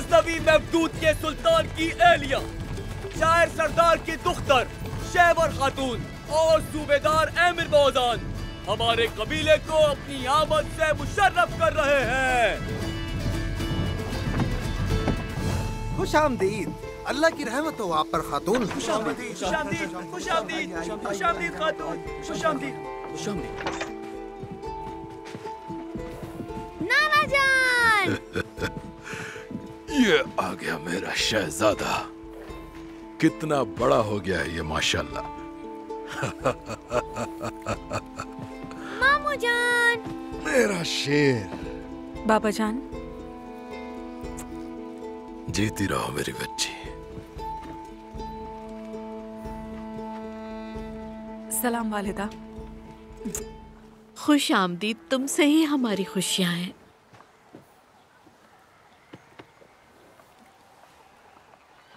गज़नवी मवदूद के सुल्तान की एहलिया, शायर सरदार की दुख्तर शहवर खातून और सूबेदार एमिर बौजान हमारे कबीले को अपनी आमद से मुशर्रफ कर रहे हैं। खुशामदीद। अल्लाह की रहमत हो आप पर खातून। खुशामदीद, खुशामदीद, खुशामदीद, खुशामदीद खातून, खुशामदीद, खुशामदीद। नाना जान। ये आ गया मेरा शहजादा। कितना बड़ा हो गया है ये माशाल्लाह। मामू जान। मेरा शेर। बाबा जान। जीती रहो मेरी बच्ची। सलाम वालिदा। खुश आमदीद, तुमसे ही हमारी खुशियां हैं।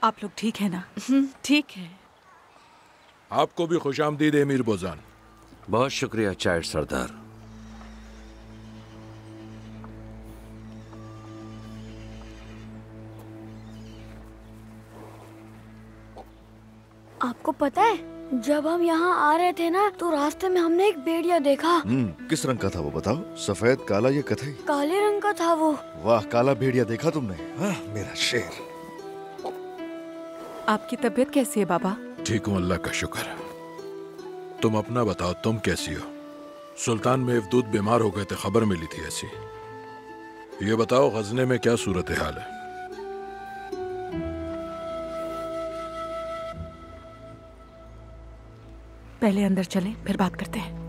आप लोग ठीक है ना? ठीक है। आपको भी खुशामदीद एमीर बोजान। बहुत शुक्रिया चायर सरदार। आपको पता है, जब हम यहाँ आ रहे थे ना तो रास्ते में हमने एक भेड़िया देखा। किस रंग का था वो बताओ? सफेद, काला या कथई? काले रंग का था वो। वाह, काला भेड़िया देखा तुमने? हाँ, मेरा शेर। आपकी तबीयत कैसी है बाबा? ठीक हूँ, अल्लाह का शुक्र। तुम अपना बताओ, तुम कैसी हो? सुल्तान मवदूद बीमार हो गए थे, खबर मिली थी ऐसी। ये बताओ गजने में क्या सूरत हाल है? पहले अंदर चलें, फिर बात करते हैं।